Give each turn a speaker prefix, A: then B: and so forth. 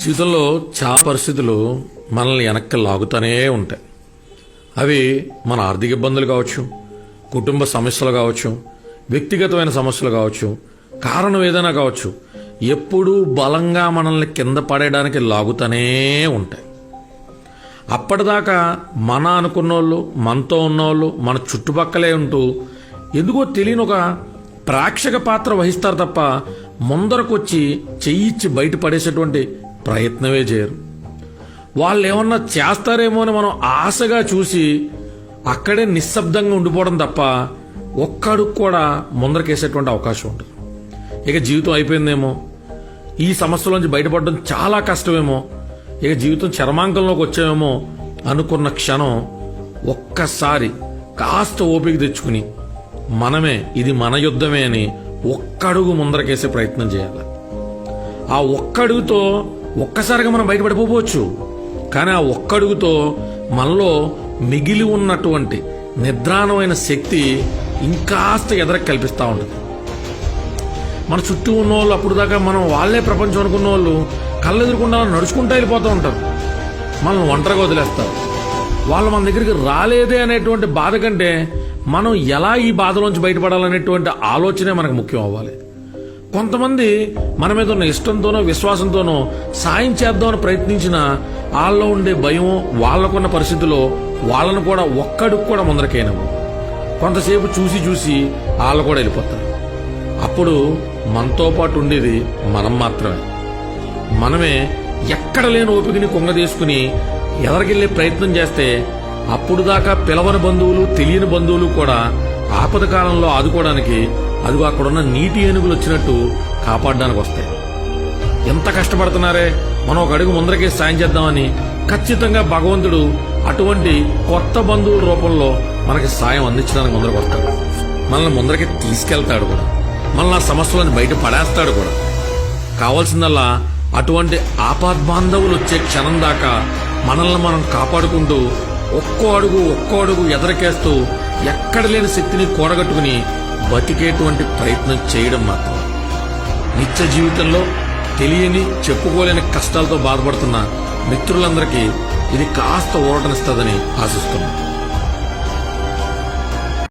A: జీవితంలో చాలా పరిస్థితులు మనల్ని వెనక్కి లాగుతూనే ఉంటాయి. అవి మన ఆర్థిక ఇబ్బందులు కావచ్చు, కుటుంబ సమస్యలు కావచ్చు, వ్యక్తిగతమైన సమస్యలు కావచ్చు, కారణం ఏదైనా కావచ్చు, ఎప్పుడూ బలంగా మనల్ని కింద పడేయడానికి లాగుతూనే ఉంటాయి. అప్పటిదాకా మన అనుకున్నోళ్ళు, మనతో ఉన్నోళ్ళు మన చుట్టుపక్కలే ఉంటూ ఎందుకో తెలియని ఒక ప్రేక్షక పాత్ర వహిస్తారు తప్ప ముందరకొచ్చి చెయ్యిచ్చి బయటపడేసేటువంటి ప్రయత్నమే చేయరు. వాళ్ళు ఏమన్నా చేస్తారేమో అని మనం ఆశగా చూసి అక్కడే నిశ్శబ్దంగా ఉండిపోవడం తప్ప ఒక్కడుగు కూడా ముందరకేసేటువంటి అవకాశం ఉంటుంది. ఇక జీవితం అయిపోయిందేమో, ఈ సమస్యల నుంచి బయటపడడం చాలా కష్టమేమో, ఇక జీవితం చరమాంకంలోకి వచ్చామేమో అనుకున్న క్షణం ఒక్కసారి కాస్త ఓపిక తెచ్చుకుని మనమే ఇది మన యుద్ధమే అని ఒక్కడుగు ముందరకేసే ప్రయత్నం చేయాలి. ఆ ఒక్కడుగుతో ఒక్కసారిగా మనం బయటపడిపోవచ్చు, కానీ ఆ ఒక్కడుగుతో మనలో మిగిలి ఉన్నటువంటి నిద్రాణమైన శక్తి ఇంకాస్త ఎదరకు కల్పిస్తూ ఉంటుంది. మన చుట్టూ ఉన్న వాళ్ళు అప్పుడు దాకా మనం వాళ్లే ప్రపంచం అనుకున్న వాళ్ళు కళ్ళెదురుకుండా నడుచుకుంటూ వెళ్ళిపోతూ ఉంటారు, మనల్ని ఒంటరిగా వదిలేస్తారు. వాళ్ళు మన దగ్గరికి రాలేదే అనేటువంటి బాధ కంటే మనం ఎలా ఈ బాధలోంచి బయటపడాలనేటువంటి ఆలోచనే మనకు ముఖ్యం అవ్వాలి. కొంతమంది మన మీద ఉన్న ఇష్టంతోనో విశ్వాసంతోనో సాయం చేద్దామని ప్రయత్నించిన వాళ్ళలో ఉండే భయం, వాళ్ళకున్న పరిస్థితుల్లో వాళ్ళను కూడా ఒక్కడికి కూడా ముందరకేనవు. కొంతసేపు చూసి చూసి వాళ్ళు కూడా వెళ్ళిపోతారు. అప్పుడు మనతో పాటు ఉండేది మనం మాత్రమే. మనమే ఎక్కడ లేని ఓపికని కొంగదీసుకుని ఎదరికెళ్లే ప్రయత్నం చేస్తే అప్పుడు దాకా పిలవని బంధువులు, తెలియని బంధువులు కూడా ఆపద కాలంలో ఆదుకోవడానికి అదిగో అక్కడున్న నీటి ఏనుగులు వచ్చినట్టు కాపాడడానికి వస్తాయి. ఎంత కష్టపడుతున్నారే, మనం ఒక అడుగు ముందరకే సాయం చేద్దామని ఖచ్చితంగా భగవంతుడు అటువంటి కొత్త బంధువుల రూపంలో మనకి సాయం అందించడానికి ముందరకు వస్తాడు. మనల్ని ముందరకి తీసుకెళ్తాడు కూడా, మనల్ని ఆ సమస్యలను బయట పడేస్తాడు కూడా. కావాల్సిందల్లా అటువంటి ఆపద్బాంధవులు వచ్చే క్షణం దాకా మనల్ని మనం కాపాడుకుంటూ ఒక్కో అడుగు ఎదరకేస్తూ ఎక్కడ లేని శక్తిని కూడగట్టుకుని బతికేటువంటి ప్రయత్నం చేయడం మాత్రం. నిత్య జీవితంలో తెలియని, చెప్పుకోలేని కష్టాలతో బాధపడుతున్న మిత్రులందరికీ ఇది కాస్త ఊరటనిస్తుందని ఆశిస్తున్నాను.